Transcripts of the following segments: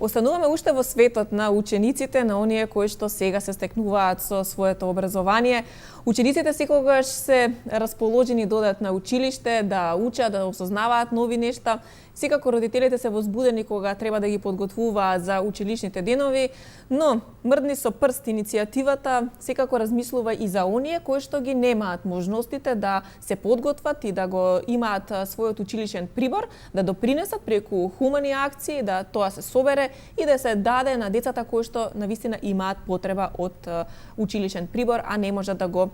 Остануваме уште во светот на учениците, на оние кои што сега се стекнуваат со своето образование. Учениците секогаш се расположени да одат на училиште, да учат, да осознаваат нови нешта. Секако родителите се возбудени кога треба да ги подготвуваат за училишните денови, но мрдни со прст иницијативата секако размислува и за оние кои што ги немаат можностите да се подготват и да го имаат својот училишен прибор, да допринесат преку хумани акции, да тоа се собере и да се даде на децата кои што навистина имаат потреба од училишен прибор, а не можат да го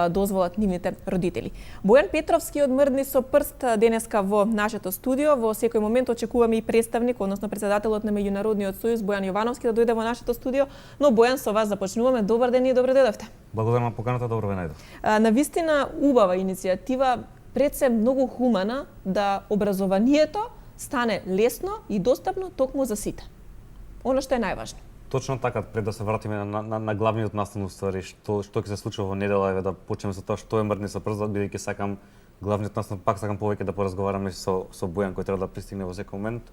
дозволат нивните родители. Бојан Петровски од Мрдни со прст денеска во нашето студио. Во секој момент очекуваме и представник, односно председателот на Меѓународниот сојуз Бојан Јовановски да дојде во нашето студио, но Бојан, со вас започнуваме. Добар ден и добре дојдовте. Благодарам на поканата, добро ве најдов. Навистина убава иницијатива, пред се многу хумана да образованието стане лесно и достапно токму за сите. Оно што е најважно. Точно така, пред да се вратиме на главниот настан уствари, што ќе се случува во недела, еве да почнеме со тоа што е Мрдни со прст, бидејќи сакам главниот настан пак сакам повеќе да поразговараме со Бојан кој треба да пристигне во секој момент.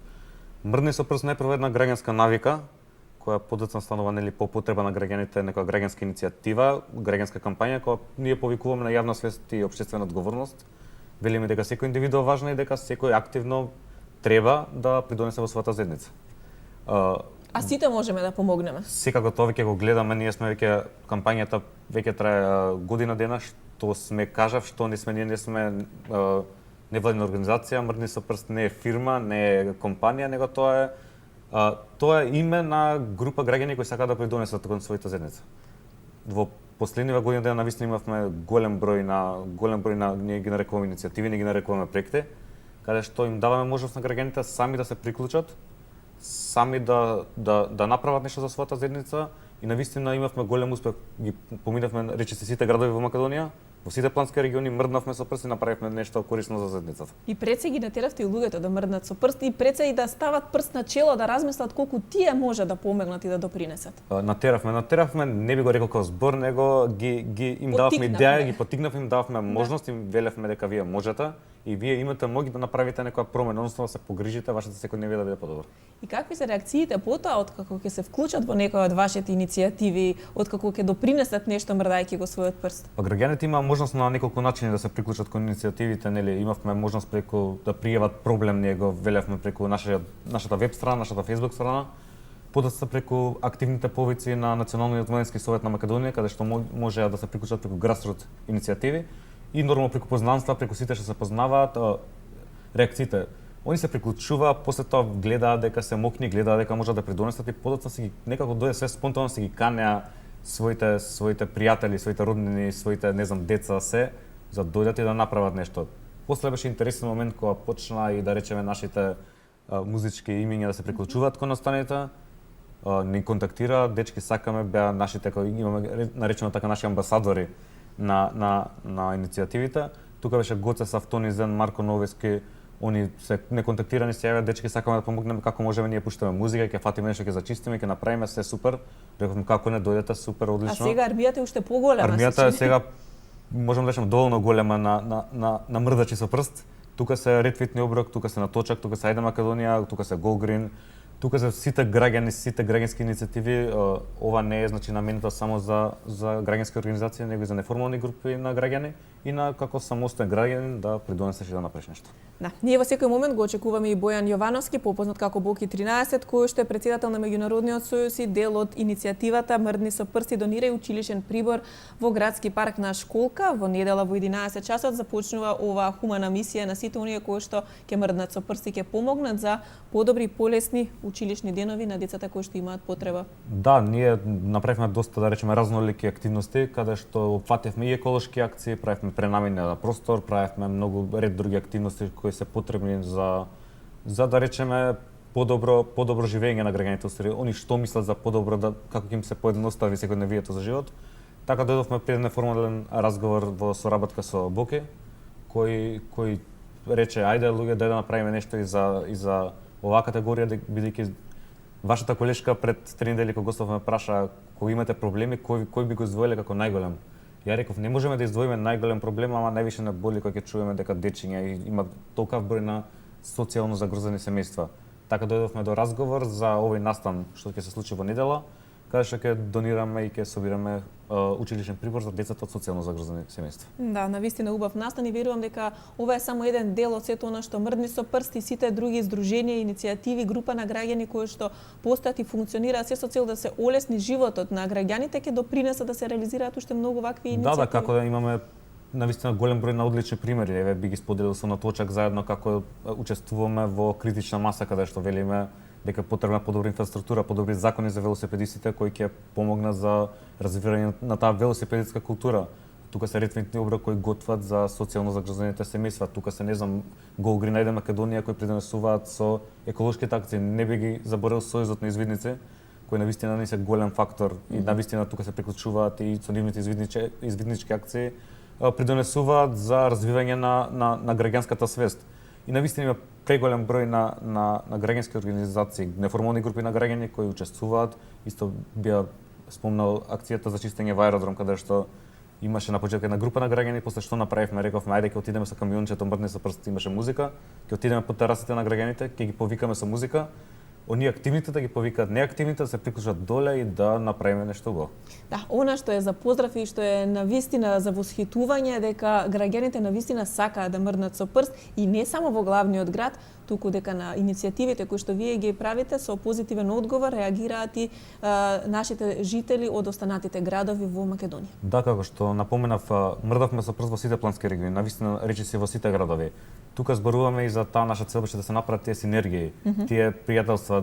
Мрдни со прст најпрво една граѓанска навика која подоцна станува нели по потреба на граѓаните, некоја граѓанска иницијатива, граѓанска кампања која ние повикуваме на јавна свест и општествена одговорност. Велиме дека секој индивидуум важна и дека секој активно треба да придонесе во својата заедница. А сите можеме да помогнеме. Секако тоа веќе го гледаме, ние сме веќе кампањата веќе трае година дена, што сме кажав, што не сме, ние не сме невладина организација, Мрдни со прст не е фирма, не е компанија, него тоа е име на група граѓани кои сакаат да придонесат кон својата заедница. Во последнива година дена навистина имавме голем број на ние ги нарекуваме иницијативи, не ги нарекуваме проекти, каде што им даваме можност на граѓаните сами да се приклучат, сами да направат нешто за својата заедница и навистина имавме голем успех. Ги поминавме речиси сите градови во Македонија, во сите плански региони мрднавме со прст и направивме нешто корисно за заедницата. И пред се ги натеравте и луѓето да мрднат со прст и пред се и да стават прст на чело, да размислат колку тие може да помогнат и да допринесат. Натеравме, не би го рекол како збор, него им дававме идеја, ги поттикнавме, им дававме можност, им велевме дека вие можете и вие имате моги да направите некоја промена, односно да се погрижите вашата секојдневие да биде подобро. И какви се реакциите потоа откако ќе се вклучат во некоја од вашите иницијативи, откако ќе допринесат нешто мрдајќи го својот прст? Па граѓаните има можност на неколку начини да се приклучат кон иницијативите, нели имавме можност преку да пријават проблем, ние го велевме преку нашата веб страна, нашата Facebook страна, подоцна преку активните повици на Националниот военски совет на Македонија, каде што може да се приклучат преку grassroots иницијативи и нормално преку познанства, преку сите што се познаваат, реакциите. Они се приклучуваат, после тоа гледаат дека се мокни, гледаат дека можат да придонесат и подоцна се ги некако дојде све спонтано се ги канеа своите пријатели, своите роднини, своите деца се за дојдат и да направат нешто. После беше интересен момент кога почна и да речеме нашите музички имиња да се приклучуваат кон останите. Ни контактира, дечки сакаме, беа нашите кои имаме наречено така наши амбасадори на иницијативите. Тука беше Гоце Савтонизен, Марко Новески, они се не контактирани, се јавија, дечки сакаме да помогнеме како можеме, ние пуштаме музика, ќе фатиме нешто, ќе зачистиме, ќе направиме се супер. Рековме како не дојдете, супер, одлично. А сега армијата е уште поголема. Армијата е сега можам да речем доволно голема на мрдачи со прст. Тука се Ретвитни оброк, тука се Наточак, тука се Ајде Македонија, тука се Голгрин. Тука се сите граѓани, сите граѓански иницијативи, ова не е наменета само за граѓански организации, него и за неформални групи на граѓани и на како самостоен граѓанин да придонесеш и да направиш нешто. Да, ние во секој момент го очекуваме и Бојан Јовановски, попознат како Боки 13, кој што е председател на Меѓународниот сојуз и дел од иницијативата Мрдни со прст и донирај училишен прибор во градски парк на Школка. Во недела во 11 часот започнува оваа хумана мисија на сите оние кои што ќе мрднат со прст и ќе помогнат за подобри и полесни училишни денови на децата кои што имаат потреба. Да, ние направивме доста, да речеме, разнолики активности, каде што опфативме и еколошки акции, правивме пренамена на простор, правивме многу ред други активности кои се потребни за да речеме подобро живење на граѓаните, они што мислат за подобро како ќе им се поедностави секојдневието за живот. Така дојдовме при неформален разговор во соработка со Боки, кој рече ајде луѓе да направиме нешто и за оваа категорија, бидејќи вашата колешка пред 3 недели кога гостов ме праша кога имате проблеми, кој би го издвоиле како најголем. Ја реков, не можеме да издвоиме најголем проблем, ама највише не боли кога ќе чуваме дека дечиња имаат толкав број на социјално загрозени семејства. Така дојдовме до разговор за овој настан што ќе се случи во недела, каде што ќе донираме и ќе собираме училишен прибор за децата од социјално загрозени семејства. Да, навистина убав настан и верувам дека ова е само еден дел од сето она што Мрдни со прст и сите други здруженија, иницијативи, група на граѓани кои што постојат и функционираат се со цел да се олесни животот на граѓаните, ќе допринесат да се реализираат уште многу вакви иницијативи. Да, како да имаме навистина голем број на одлични примери. Еве би ги споделил со Наточак заедно како учествуваме во критична маса каде што велиме дека потребна подобра инфраструктура, подобри закони за велосипедистите кои ќе помогнат за развивање на таа велосипедистка култура. Тука се ретвентни обра кои готват за социјално загрозените семејства. Тука се, не знам, Go Green Aid Македонија кои придонесуваат со еколошките акции. Не би ги заборел Сојузот на извидници, кој навистина не се голем фактор и навистина тука се приклучуваат и со нивните извиднички акции придонесуваат за развивање на граѓанската свест. И навистина има преголем број на граѓански организации, неформални групи на граѓани кои учествуваат. Исто бија спомнал акцијата за чистење во аеродром, каде што имаше на почеток една група на граѓани, после што направивме, рековме ајде ќе отидеме со камиончето Мрдни со прст, имаше музика, ќе отидеме по терасите на граѓаните, ќе ги повикаме со музика, оние активните да ги повикаат неактивните да се приклучат доле и да направиме нешто убаво. Да, она што е за поздрав и што е навистина за восхитување е дека граѓаните навистина сакаат да мрднат со прст и не само во главниот град, туку дека на иницијативите кои што вие ги правите со позитивен одговор реагираат и нашите жители од останатите градови во Македонија. Да, како што напоменав, мрдавме со прст во сите плански региони, навистина речиси во сите градови. Тука зборуваме и за таа наша цел беше да се направат тие синергии, тие пријателства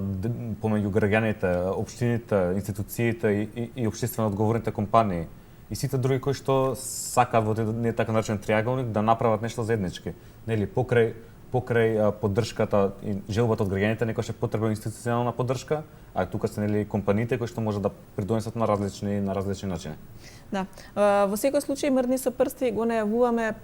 помеѓу граѓаните, општините, институциите и општествено одговорните компании и сите други кои што сакаат во не така наречен триаголник да направат нешто заеднички. Нели покрај поддршката и желбата од граѓаните некогаш е потребна институционална поддршка, а тука се нели компаниите кои што може да придонесат на различни начини. Да. Во секој случај Мрдни со прсти го најавуваме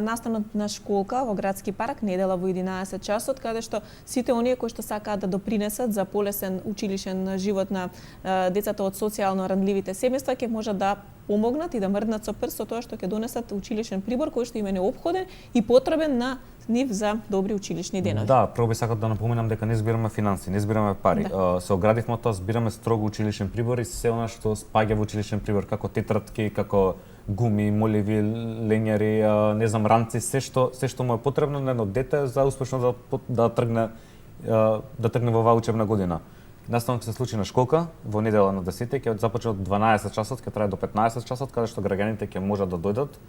настанот на школка во градски парк недела во 11 часот, каде што сите оние кои што сакаат да допринесат за полесен училишен живот на децата од социјално рандливите семејства ќе можат да помогнат и да мрднат со прст со тоа што ќе донесат училишен прибор кој што им е неопходен и потребен на нив за добри училишни денови. Да, прво би сакал да напоменам дека не збираме финанси, не збираме пари. Да. Се оградивме од тоа, збираме строго училишен прибор и се она што спаѓа во училишен прибор, како тетратки, како гуми, моливи, лењари, не знам, ранци, се што му е потребно на едно дете за успешно да тргне во оваа учебна година. Настанот ќе се случи на школка во недела на 10, ќе започне од 12 часот, ќе трае до 15 часот, каде што граѓаните ќе можат да дојдат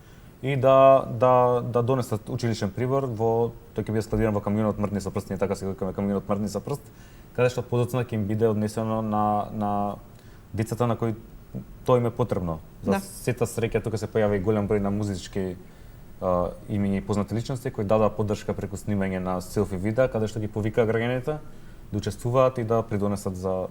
и да донесат училишен прибор тој ќе биде складиран во камионот Мрдни со прст, така се викаме камионот Мрдни со прст, каде што подоцна ќе им биде однесено на децата на кои тоа им е потребно. За сета среќа тука се појави голем број на музички имиња и познати личности кои дадоа поддршка преку снимање на селфи видеа, каде што ги повикаа граѓаните да учествуваат и да придонесат за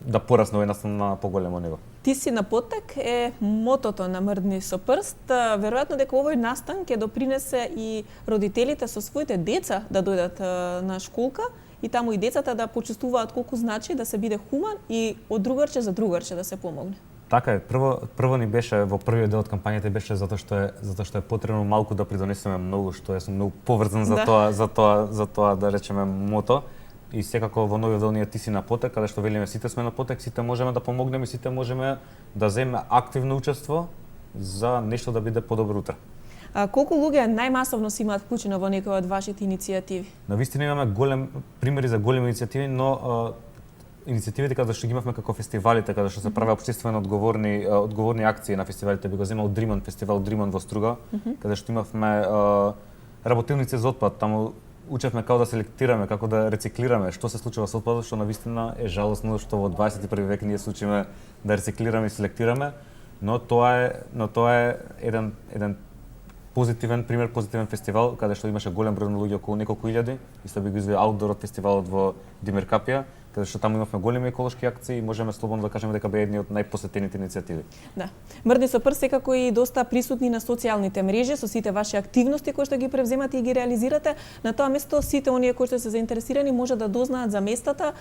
да порасне овој настан на поголемо ниво. Ти си на потек е мотото на Мрдни со прст. Веројатно дека овој настан ќе допринесе и родителите со своите деца да дојдат на школка и таму и децата да почувствуваат колку значи да се биде хуман и од другарче за другарче да се помогне. Така е, прво ни беше во првиот дел од кампањата беше затоа што е потребно малку да придонесеме многу, што јас сум многу поврзан за тоа да речеме мото. И секако во новиот дел ние ти си на потек, каде што велиме сите сме на потек, сите можеме да помогнеме, сите можеме да земеме активно учество за нешто да биде подобро утре. Колку луѓе најмасовно се имаат вклучено во некои од вашите иницијативи? Навистина имаме голем примери за големи иницијативи, но иницијативите каде што ги имавме како фестивалите, каде што се прави општествено одговорни акции на фестивалите, би го земал Дриман, фестивал Дриман во Струга, каде што имавме работилници за отпад, таму учевме како да селектираме, како да рециклираме, што се случува со отпадот, што навистина е жалосно што во 21 век ние се учиме да рециклираме и селектираме, но тоа е еден позитивен пример, позитивен фестивал каде што имаше голем број на луѓе, околу неколку илјади, исто би го изведе аутдорот фестивалот во Димиркапија, каде што таму имавме големи еколошки акции и можеме слободно да кажеме дека бе едни од најпосетените иницијативи. Да. Мрдни со прст секако и доста присутни на социјалните мрежи со сите ваши активности кои што ги превземате и ги реализирате. На тоа место сите оние кои што се заинтересирани може да дознаат за местата,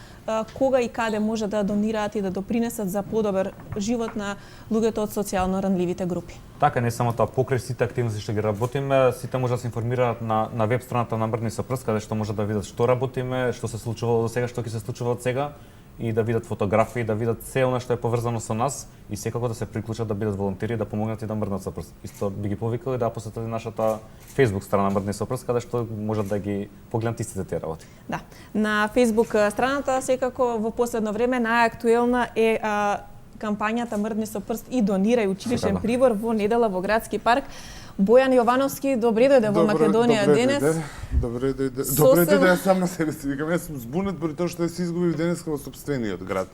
кога и каде може да донираат и да допринесат за подобар живот на луѓето од социјално ранливите групи. Така, не само тоа, покрај сите активности што ги работиме, сите може да се информираат на веб страната на Мрдни со прст, каде што може да видат што работиме, што се случувало до сега, што ќе се случува од сега, и да видат фотографии, да видат се она што е поврзано со нас и секако да се приклучат да бидат волонтери, да помогнат и да мрднат со прст. Исто би ги повикал и да посетат нашата Facebook страна Мрдни со прст, каде што можат да ги погледнат истите тие работи. Да. На Facebook страната секако во последно време најактуелна е кампањата Мрдни со прст и донирај училишен прибор во недела во градски парк. Бојан Јовановски, добре дојде во Македонија денес. Добре дојде, сам на себе си. Викам, јас сум збунет поради тоа што ја се изгубив денеска во сопствениот град.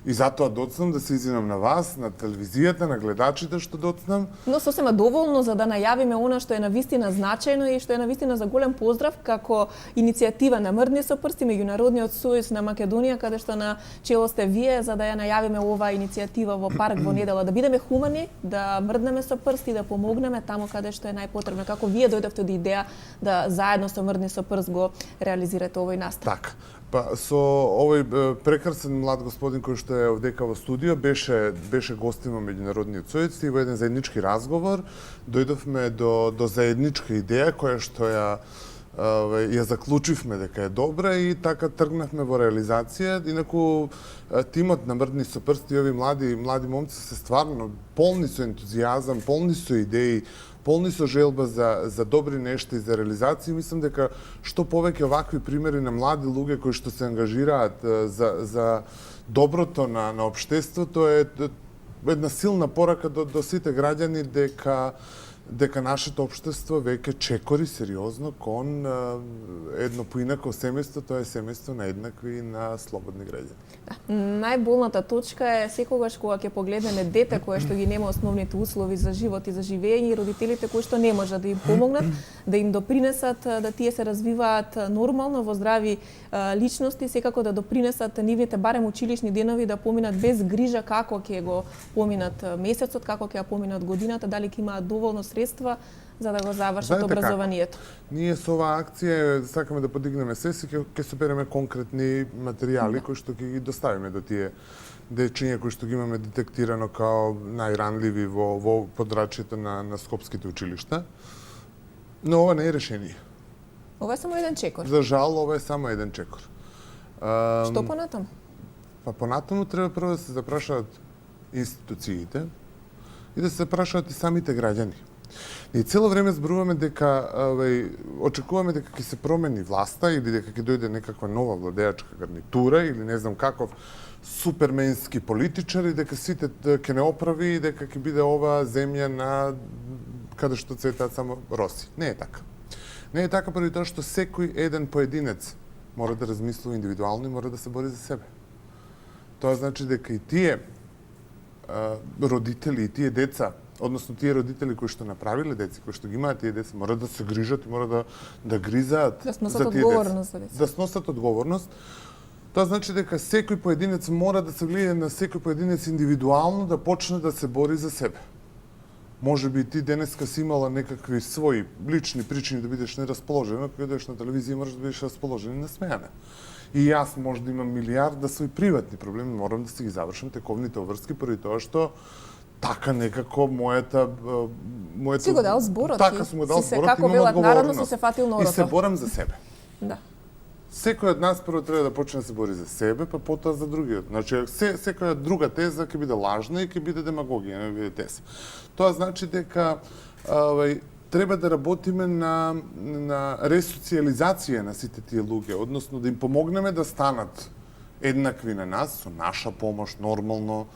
И затоа доцнам да се извинам на вас, на телевизијата, на гледачите што доцнам. Но сосема доволно за да најавиме она што е навистина значајно и што е навистина за голем поздрав како иницијатива на Мрдни со прст и Меѓународниот сојуз на Македонија, каде што на чело сте вие за да ја најавиме оваа иницијатива во парк во недела, да бидеме хумани, да мрднеме со прст и да помогнеме таму каде што е најпотребно. Како вие дојдовте до идеја да заедно со Мрдни со прст го реализирате овој настан? Така. Па со овој прекрасен млад господин кој што е овдека во студио беше гостин во Меѓународниот сојуз и во еден заеднички разговор дојдовме до заедничка идеја која што ја заклучивме дека е добра и така тргнавме во реализација. Инаку тимот на Мрдни со прст и овие млади момци се стварно полни со ентузијазам, полни со идеи, полни со желба за добри нешта и за реализација. Мислам дека што повеќе овакви примери на млади луѓе кои што се ангажираат за доброто на општеството е една силна порака до сите граѓани дека нашето општество веќе чекори сериозно кон едно поинако семејство, тоа е семејство на еднакви и на слободни граѓани. Да. Најболната точка е секогаш кога ќе погледнеме дете кое што ги нема основните услови за живот и за живење и родителите кои што не можат да им помогнат, да им допринесат да тие се развиваат нормално во здрави личности, секако да допринесат нивните барем училишни денови да поминат без грижа како ќе го поминат месецот, како ќе ја поминат годината, дали ќе имаат доволно средства за да го завршат образованието. Ние со оваа акција сакаме да подигнеме сеси, ќе собереме конкретни материјали кои што ќе ги доставиме до тие дечиња кои што ги имаме детектирано као најранливи во подрачјето на скопските училишта. Но ова не е решение. Ова е само еден чекор. За жал, ова е само еден чекор. Што понатаму? Па понатаму треба прво да се запрашаат институциите и да се запрашаат и самите граѓани. Ние цело време зборуваме дека очекуваме дека ќе се промени власта или дека ќе дојде некаква нова владеачка гарнитура или не знам каков суперменски политичар и дека сите ќе не оправи и дека ќе биде ова земја на каде што цветаат само роси. Не е така. Не е така поради тоа што секој еден поединец мора да размислува индивидуално и мора да се бори за себе. Тоа значи дека и тие родители и тие деца, односно тие родители кои што направиле деца, кои што ги имаат тие деца, мора да се грижат и мора да гризаат за тие деца. Да сносат одговорност. Тоа значи дека секој поединец мора да се гледа на секој поединец индивидуално да почне да се бори за себе. Може би ти денеска си имала некакви своји лични причини да бидеш нерасположена, кога дојдеш на телевизија можеш да бидеш расположен и насмејана. И јас може да имам милиарда своји приватни проблеми, морам да си ги завршам тековните обврски поради тоа што така некако мојата Си го дал зборот. Така сум го дал зборот, како велат народно си се фатил на и се борам за себе. Да. Секој од нас прво треба да почне да се бори за себе, па потоа за другиот. Значи, секоја друга теза ќе биде лажна и ќе биде демагогија, не биде теза. Тоа значи дека треба да работиме на ресоциализација на сите тие луѓе, односно да им помогнеме да станат еднакви на нас, со наша помош, нормално,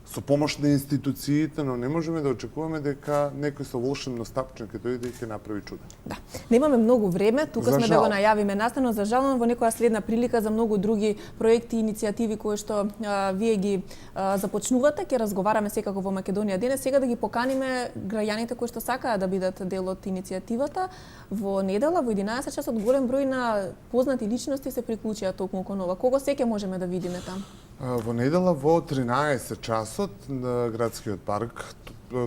со помош на институциите, но не можеме да очекуваме дека некој со волшебно стапче ќе дојде и ќе направи чудо. Да. Немаме многу време, тука сме да го најавиме настано, за жал, во некоја следна прилика за многу други проекти и иницијативи кои што вие ги започнувате, ќе разговараме секако во Македонија денес. Сега да ги поканиме граѓаните кои што сакаат да бидат дел од иницијативата. Во недела во 11 часот голем број на познати личности се приклучија токму кон ова. Кого сеќе можеме да видиме таму? Во недела во 13 часот на градскиот парк,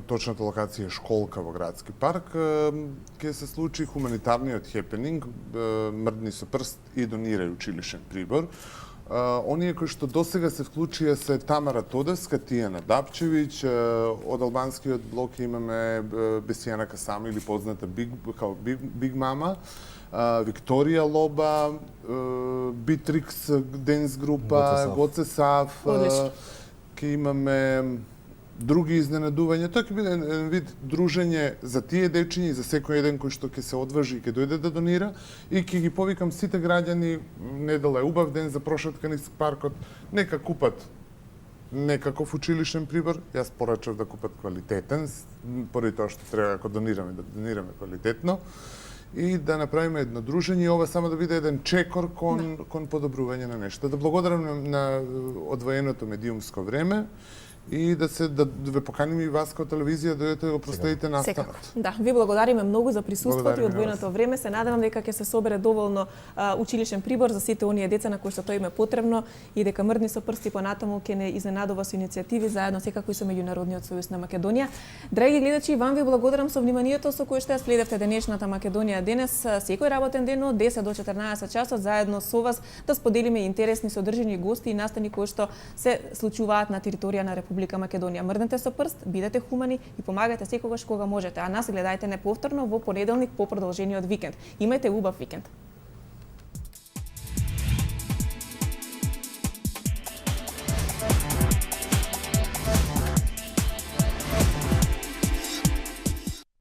точната локација е школка во градски парк, ќе се случи хуманитарниот хепенинг Мрдни со прст и донирај училишен прибор. оние кои што досега се вклучија се Тамара Тодевска, Тијана Дапчевиќ, од албанскиот блок имаме Бесијана Касама или позната Биг Мама, Викторија Лоба, Битрикс Денс група, Гоце Сав, ќе имаме други изненадувања. Тоа ќе биде еден вид дружење за тие дечиња и за секој еден кој што ќе се одважи и ќе дојде да донира, и ќе ги повикам сите граѓани, недела е убав ден за прошетка низ паркот, нека купат некаков училишен прибор. Јас порачав да купат квалитетен, поради тоа што треба ако донираме да донираме квалитетно и да направиме едно дружење, и ова само да биде еден чекор кон подобрување на нешто. Да благодарам на одвоеното медиумско време и да ве поканим и вас како телевизија да дојдете да го проследите настанот. Да, ви благодариме многу за присуството и Благодариме одвоеното време. Се надевам дека ќе се собере доволно училишен прибор за сите оние деца на кои што тоа им е потребно и дека мрдни со прсти понатаму ќе не изненадува со иницијативи заедно секако и со Меѓународниот сојуз на Македонија. Драги гледачи, вам ви благодарам со вниманието со кое што ја следевте денешната Македонија денес. Секој работен ден од 10 до 14 часот заедно со вас да споделиме интересни содржини, гости и настани кои што се случуваат на територија на Република Македонија. Мрднете со прст, бидете хумани и помагате секогаш кога можете. А нас гледајте неповторно во понеделник по продолжениот викенд. Имајте убав викенд.